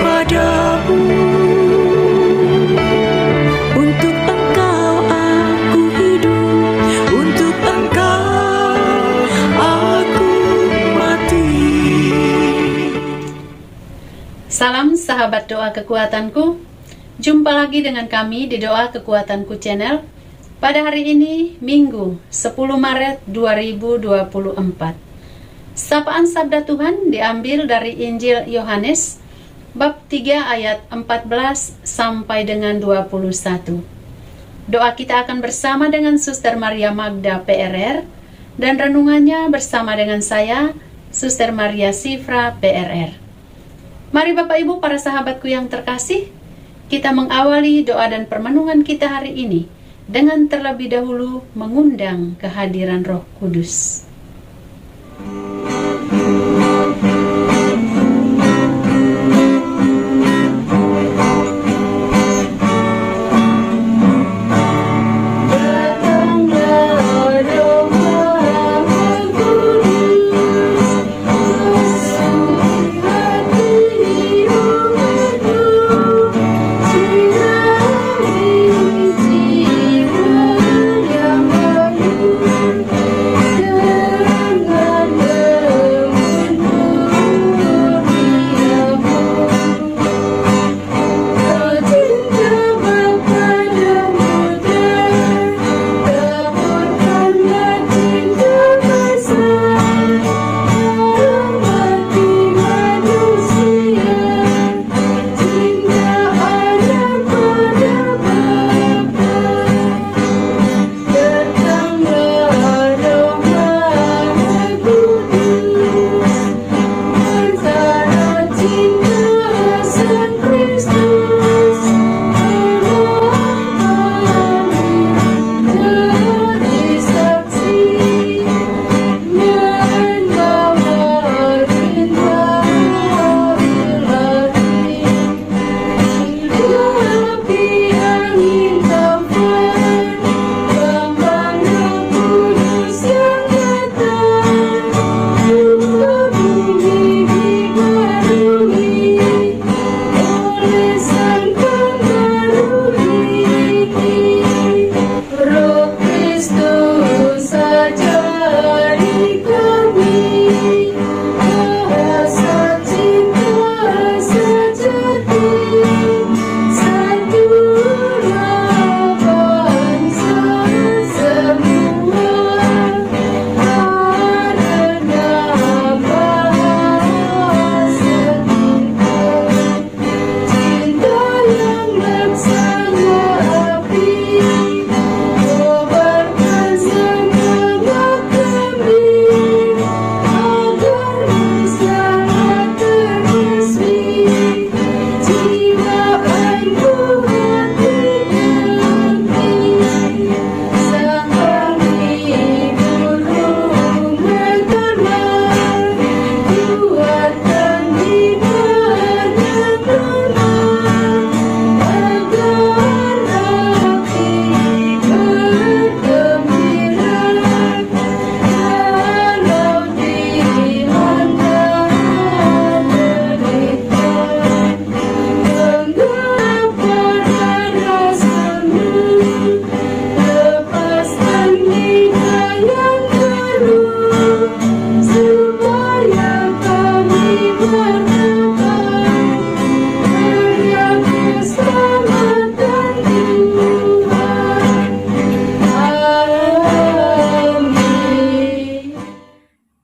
kepadamu. Untuk Engkau aku hidup, untuk Engkau aku mati. Salam sahabat doa kekuatanku. Jumpa lagi dengan kami di Doa Kekuatanku Channel. Pada hari ini, Minggu 10 Maret 2024. Sapaan Sabda Tuhan diambil dari Injil Yohanes, bab 3 ayat 14 sampai dengan 21. Doa kita akan bersama dengan Suster Maria Magda PRR, dan renungannya bersama dengan saya, Suster Maria Sifra PRR. Mari Bapak Ibu para sahabatku yang terkasih, kita mengawali doa dan permenungan kita hari ini dengan terlebih dahulu mengundang kehadiran Roh Kudus.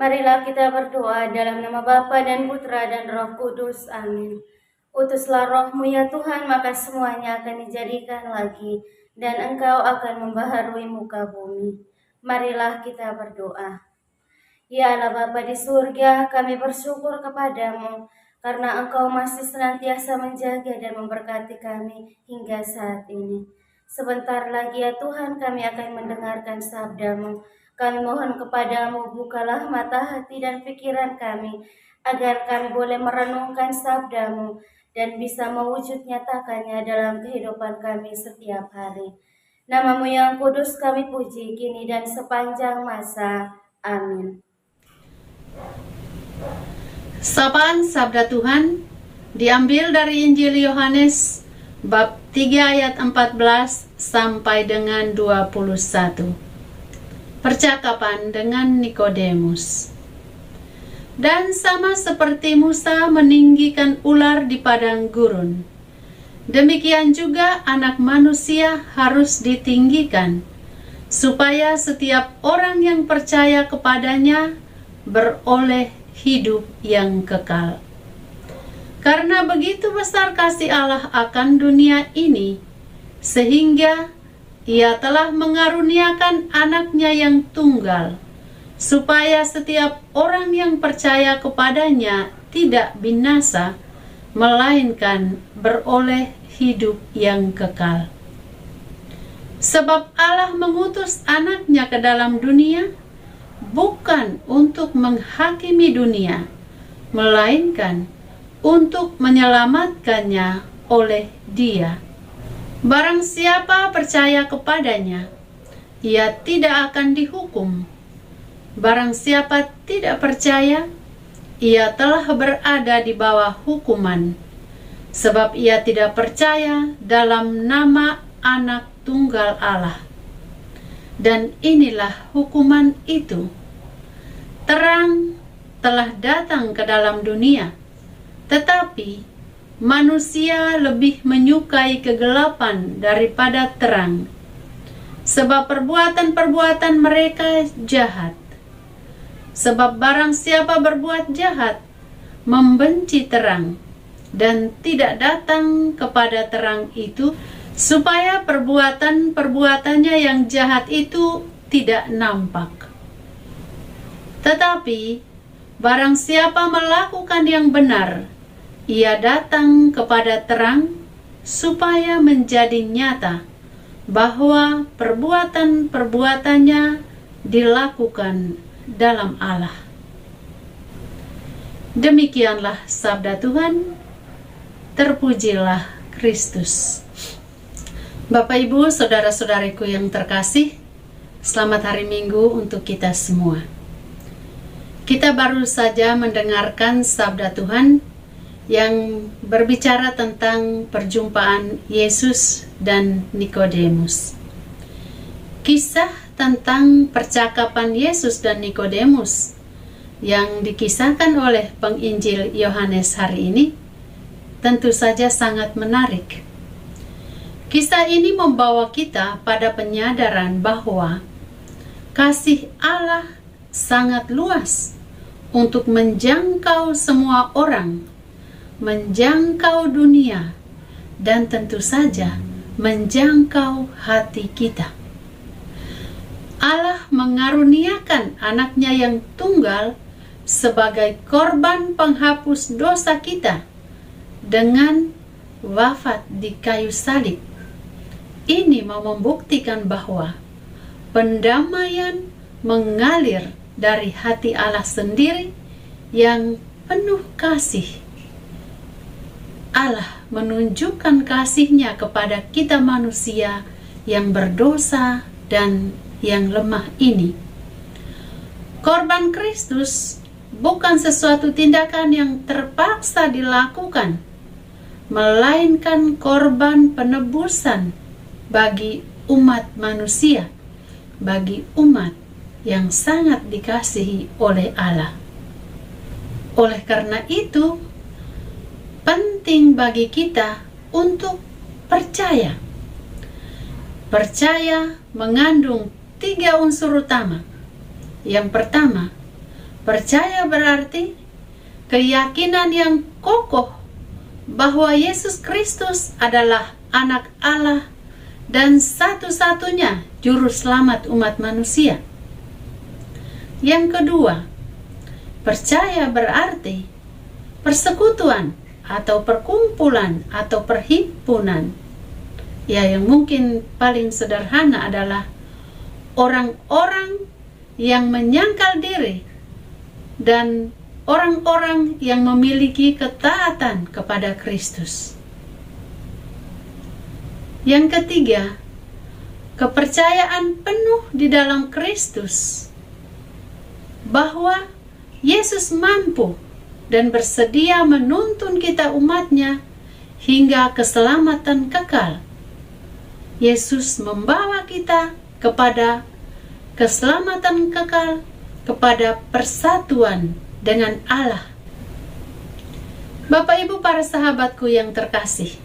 Marilah kita berdoa dalam nama Bapa dan Putra dan Roh Kudus. Amin. Utuslah Roh-Mu ya Tuhan, maka semuanya akan dijadikan lagi, dan Engkau akan membaharui muka bumi. Marilah kita berdoa. Ya Allah Bapa di surga, kami bersyukur kepadamu, karena Engkau masih senantiasa menjaga dan memberkati kami hingga saat ini. Sebentar lagi ya Tuhan, kami akan mendengarkan sabda-Mu. Kami mohon kepadamu, bukalah mata hati dan pikiran kami, agar kami boleh merenungkan sabda-Mu dan bisa mewujud nyatakannya dalam kehidupan kami setiap hari. Nama-Mu yang kudus kami puji kini dan sepanjang masa. Amin. Sapaan Sabda Tuhan Diambil dari Injil Yohanes bab 3 ayat 14 sampai dengan 21. Percakapan dengan Nikodemus. Dan sama seperti Musa meninggikan ular di padang gurun, demikian juga Anak Manusia harus ditinggikan, supaya setiap orang yang percaya kepadanya beroleh hidup yang kekal. Karena begitu besar kasih Allah akan dunia ini, sehingga Ia telah mengaruniakan Anaknya yang tunggal, supaya setiap orang yang percaya kepadanya tidak binasa, melainkan beroleh hidup yang kekal. Sebab Allah mengutus Anaknya ke dalam dunia, bukan untuk menghakimi dunia, melainkan untuk menyelamatkannya oleh Dia. Barang siapa percaya kepadanya, ia tidak akan dihukum. Barang siapa tidak percaya, ia telah berada di bawah hukuman, sebab ia tidak percaya dalam nama Anak Tunggal Allah. Dan inilah hukuman itu: terang telah datang ke dalam dunia, tetapi manusia lebih menyukai kegelapan daripada terang, sebab perbuatan-perbuatan mereka jahat. Sebab barang siapa berbuat jahat, membenci terang, dan tidak datang kepada terang itu, supaya perbuatan-perbuatannya yang jahat itu tidak nampak. Tetapi barang siapa melakukan yang benar, ia datang kepada terang, supaya menjadi nyata bahwa perbuatan-perbuatannya dilakukan dalam Allah. Demikianlah sabda Tuhan. Terpujilah Kristus. Bapak, Ibu, saudara-saudariku yang terkasih, selamat hari Minggu untuk kita semua. Kita baru saja mendengarkan sabda Tuhan yang berbicara tentang perjumpaan Yesus dan Nikodemus. Kisah tentang percakapan Yesus dan Nikodemus yang dikisahkan oleh penginjil Yohanes hari ini tentu saja sangat menarik. Kisah ini membawa kita pada penyadaran bahwa kasih Allah sangat luas untuk menjangkau semua orang, menjangkau dunia, dan tentu saja menjangkau hati kita. Allah mengaruniakan Anaknya yang tunggal sebagai korban penghapus dosa kita dengan wafat di kayu salib. Ini mau membuktikan bahwa pendamaian mengalir dari hati Allah sendiri yang penuh kasih. Allah menunjukkan kasih-Nya kepada kita manusia yang berdosa dan yang lemah ini. Korban Kristus bukan sesuatu tindakan yang terpaksa dilakukan, melainkan korban penebusan bagi umat manusia, bagi umat yang sangat dikasihi oleh Allah. Oleh karena itu, penting bagi kita untuk percaya. Percaya mengandung 3 unsur utama. Yang pertama, percaya berarti keyakinan yang kokoh bahwa Yesus Kristus adalah Anak Allah dan satu-satunya juru selamat umat manusia. Yang kedua, percaya berarti persekutuan atau perkumpulan atau perhimpunan. Ya, yang mungkin paling sederhana adalah orang-orang yang menyangkal diri dan orang-orang yang memiliki ketaatan kepada Kristus. Yang ketiga, kepercayaan penuh di dalam Kristus bahwa Yesus mampu dan bersedia menuntun kita umatnya hingga keselamatan kekal. Yesus membawa kita kepada keselamatan kekal, kepada persatuan dengan Allah. Bapak Ibu para sahabatku yang terkasih,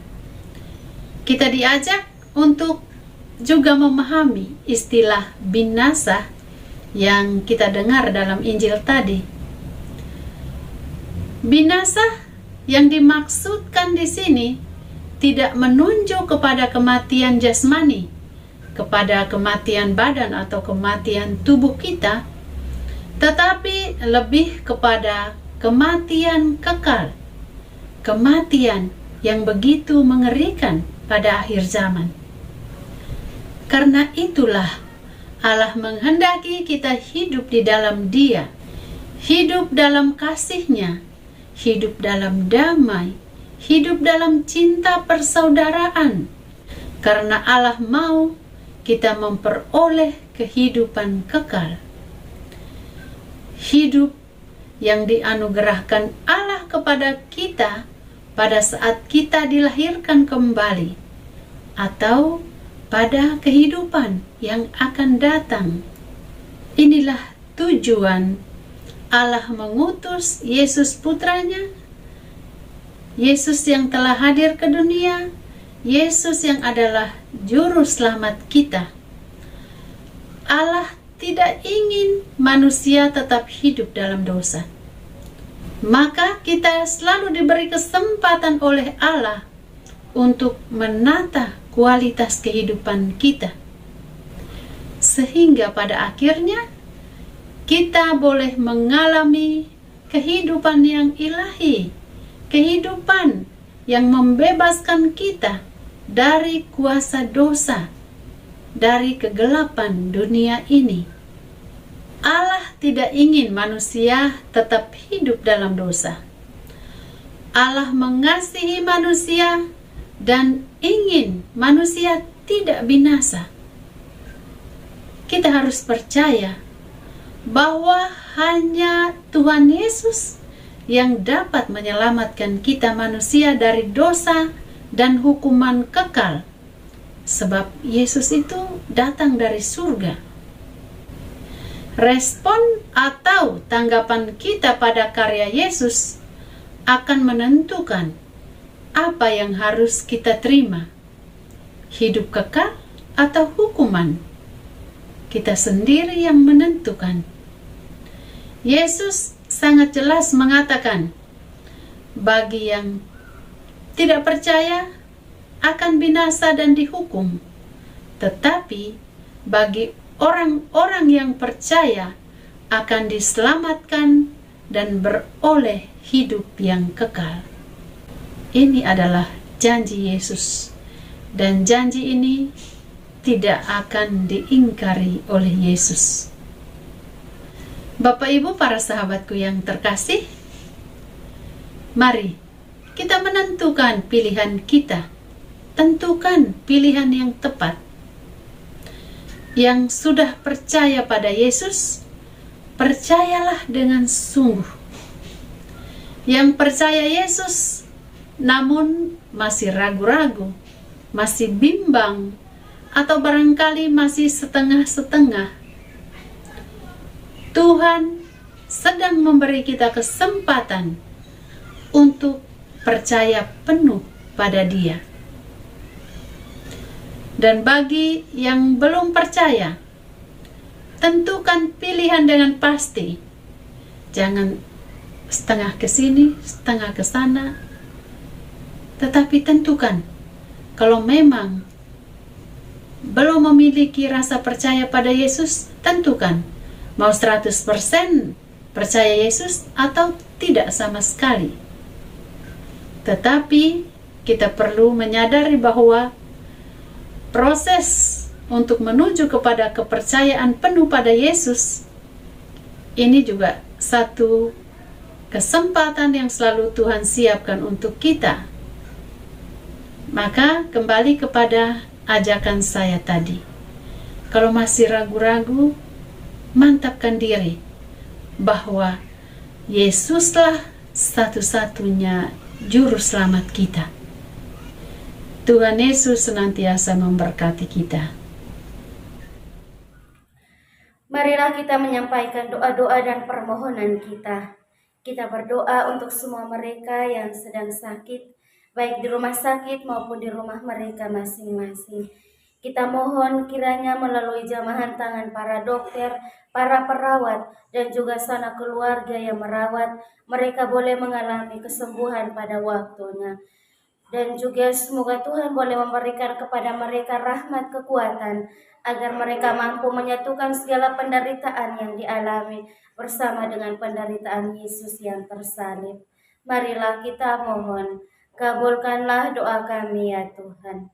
kita diajak untuk juga memahami istilah binasa yang kita dengar dalam Injil tadi. Binasa yang dimaksudkan di sini tidak menunjuk kepada kematian jasmani, kepada kematian badan atau kematian tubuh kita, tetapi lebih kepada kematian kekal, kematian yang begitu mengerikan pada akhir zaman. Karena itulah Allah menghendaki kita hidup di dalam Dia, hidup dalam kasih-Nya, hidup dalam damai, hidup dalam cinta persaudaraan, karena Allah mau kita memperoleh kehidupan kekal. Hidup yang dianugerahkan Allah kepada kita pada saat kita dilahirkan kembali, atau pada kehidupan yang akan datang. Inilah tujuan Allah mengutus Yesus putranya, Yesus yang telah hadir ke dunia, Yesus yang adalah juru selamat kita. Allah tidak ingin manusia tetap hidup dalam dosa. Maka kita selalu diberi kesempatan oleh Allah untuk menata kualitas kehidupan kita, sehingga pada akhirnya kita boleh mengalami kehidupan yang ilahi, kehidupan yang membebaskan kita dari kuasa dosa, dari kegelapan dunia ini. Allah tidak ingin manusia tetap hidup dalam dosa. Allah mengasihi manusia dan ingin manusia tidak binasa. Kita harus percaya bahwa hanya Tuhan Yesus yang dapat menyelamatkan kita manusia dari dosa dan hukuman kekal, sebab Yesus itu datang dari surga. Respon atau tanggapan kita pada karya Yesus akan menentukan apa yang harus kita terima, hidup kekal atau hukuman. Kita sendiri yang menentukan. Yesus sangat jelas mengatakan, bagi yang tidak percaya akan binasa dan dihukum, tetapi bagi orang-orang yang percaya akan diselamatkan dan beroleh hidup yang kekal. Ini adalah janji Yesus, dan janji ini tidak akan diingkari oleh Yesus. Bapak Ibu para sahabatku yang terkasih, mari kita menentukan pilihan kita. Tentukan pilihan yang tepat. Yang sudah percaya pada Yesus, percayalah dengan sungguh. Yang percaya Yesus namun masih ragu-ragu, masih bimbang, atau barangkali masih setengah-setengah, Tuhan sedang memberi kita kesempatan untuk percaya penuh pada Dia. Dan bagi yang belum percaya, tentukan pilihan dengan pasti. Jangan setengah ke sini, setengah ke sana. Tetapi tentukan, kalau memang belum memiliki rasa percaya pada Yesus, tentukan mau 100% percaya Yesus atau tidak sama sekali. Tetapi kita perlu menyadari bahwa proses untuk menuju kepada kepercayaan penuh pada Yesus ini juga satu kesempatan yang selalu Tuhan siapkan untuk kita. Maka kembali kepada ajakan saya tadi. Kalau masih ragu-ragu, mantapkan diri bahwa Yesuslah satu-satunya juru selamat kita. Tuhan Yesus senantiasa memberkati kita. Marilah kita menyampaikan doa-doa dan permohonan kita. Kita berdoa untuk semua mereka yang sedang sakit, baik di rumah sakit maupun di rumah mereka masing-masing. Kita mohon kiranya melalui jamahan tangan para dokter, para perawat, dan juga sanak keluarga yang merawat, mereka boleh mengalami kesembuhan pada waktunya. Dan juga semoga Tuhan boleh memberikan kepada mereka rahmat kekuatan, agar mereka mampu menyatukan segala penderitaan yang dialami bersama dengan penderitaan Yesus yang tersalib. Marilah kita mohon, kabulkanlah doa kami ya Tuhan.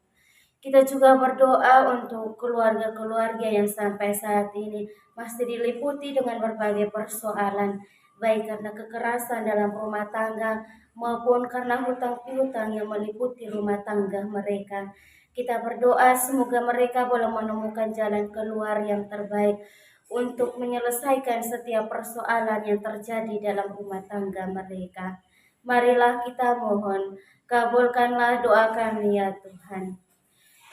Kita juga berdoa untuk keluarga-keluarga yang sampai saat ini masih diliputi dengan berbagai persoalan, baik karena kekerasan dalam rumah tangga maupun karena hutang piutang yang meliputi rumah tangga mereka. Kita berdoa semoga mereka boleh menemukan jalan keluar yang terbaik untuk menyelesaikan setiap persoalan yang terjadi dalam rumah tangga mereka. Marilah kita mohon, kabulkanlah doa kami ya Tuhan.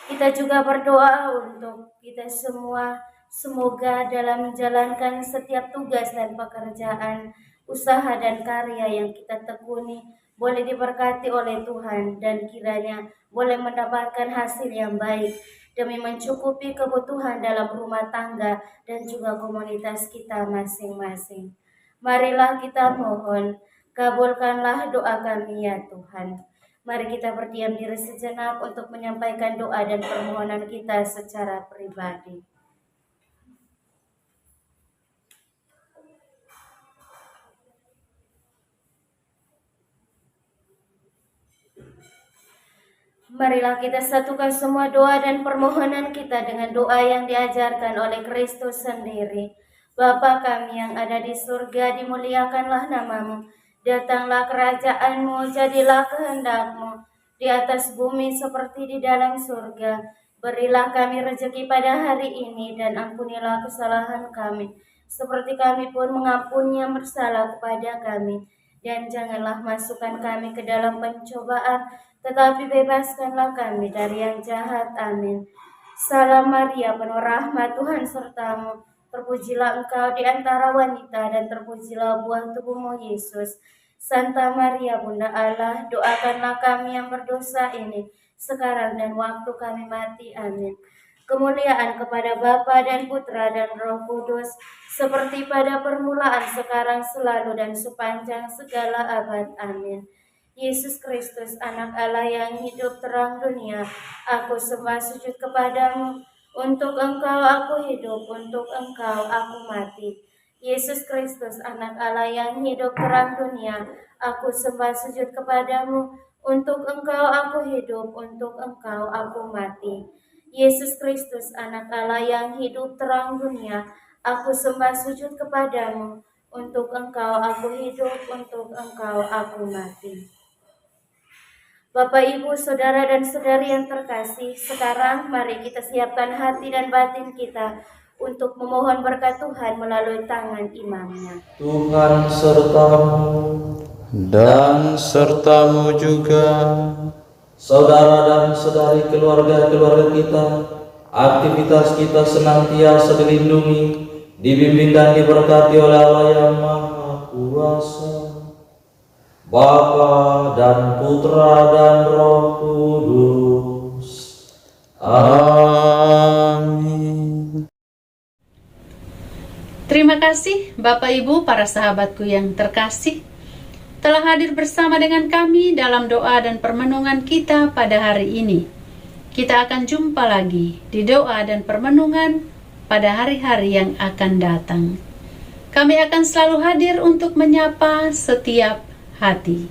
Kita juga berdoa untuk kita semua, semoga dalam menjalankan setiap tugas dan pekerjaan, usaha dan karya yang kita tekuni boleh diberkati oleh Tuhan dan kiranya boleh mendapatkan hasil yang baik demi mencukupi kebutuhan dalam rumah tangga dan juga komunitas kita masing-masing. Marilah kita mohon, kabulkanlah doa kami ya Tuhan. Mari kita berdiam diri sejenak untuk menyampaikan doa dan permohonan kita secara pribadi. Marilah kita satukan semua doa dan permohonan kita dengan doa yang diajarkan oleh Kristus sendiri. Bapa kami yang ada di surga, dimuliakanlah namamu. Datanglah kerajaan-Mu, jadilah kehendak-Mu di atas bumi seperti di dalam surga. Berilah kami rezeki pada hari ini dan ampunilah kesalahan kami, seperti kami pun mengampuni yang bersalah kepada kami. Dan janganlah masukkan kami ke dalam pencobaan, tetapi bebaskanlah kami dari yang jahat. Amin. Salam Maria, penuh rahmat, Tuhan sertamu. Terpujilah engkau di antara wanita, dan terpujilah buah tubuhmu, Yesus. Santa Maria, Bunda Allah, doakanlah kami yang berdosa ini, sekarang dan waktu kami mati. Amin. Kemuliaan kepada Bapa dan Putra dan Roh Kudus, seperti pada permulaan, sekarang, selalu, dan sepanjang segala abad. Amin. Yesus Kristus, anak Allah yang hidup terang dunia, aku sembah sujud kepadamu. Untuk engkau aku hidup, untuk engkau aku mati. Yesus Kristus, anak Allah yang hidup terang dunia, aku sembah sujud kepadamu. Untuk engkau aku hidup, untuk engkau aku mati. Yesus Kristus, anak Allah yang hidup terang dunia, aku sembah sujud kepadamu. Untuk engkau aku hidup, untuk engkau aku mati. Bapak, Ibu, Saudara, dan Saudari yang terkasih, sekarang mari kita siapkan hati dan batin kita untuk memohon berkat Tuhan melalui tangan imamnya. Tuhan sertamu dan sertamu juga. Saudara dan saudari, keluarga-keluarga kita, aktivitas kita senantiasa dilindungi, dibimbing dan diberkati oleh Allah yang Maha Kuasa, Bapa dan Putra dan Roh Kudus. Amin. Terima kasih Bapak Ibu, para sahabatku yang terkasih, telah hadir bersama dengan kami dalam doa dan permenungan kita pada hari ini. Kita akan jumpa lagi di doa dan permenungan pada hari-hari yang akan datang. Kami akan selalu hadir untuk menyapa setiap hati.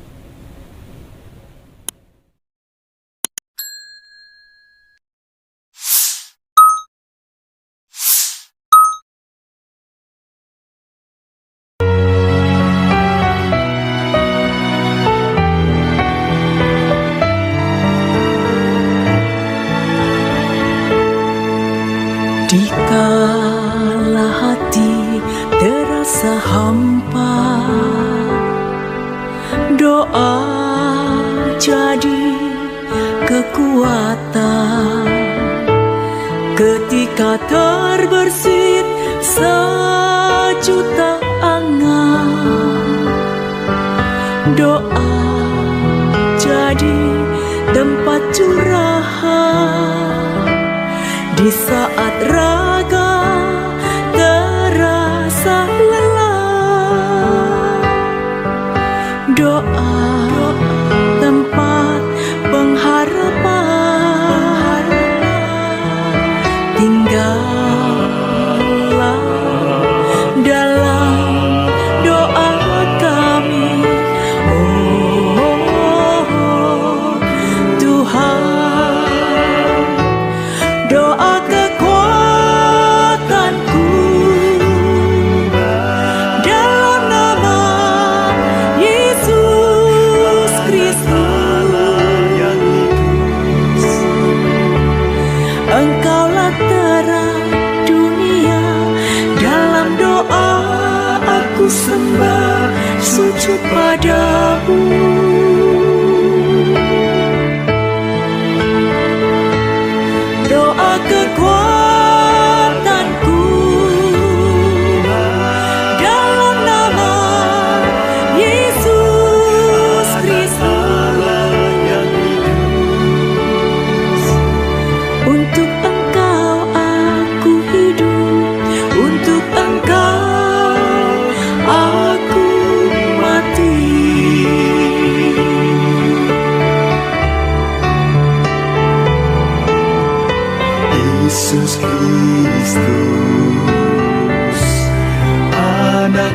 Dikala hati terasa hampa, Doa jadi kekuatan ketika terbersit sejuta angan. Doa jadi tempat curahan di saat raga terasa lelah. Doa tempat pengharapan, tinggallah dalam doa kami, oh Tuhan. Doa kekuatanku dalam nama Yesus Kristus. Engkaulah terang dunia, dalam doa aku sembah sujud padamu. Doa kekuatanku dalam nama Yesus Kristus. Untuk Engkau aku hidup, untuk Engkau aku mati. Yesus Kristus, anak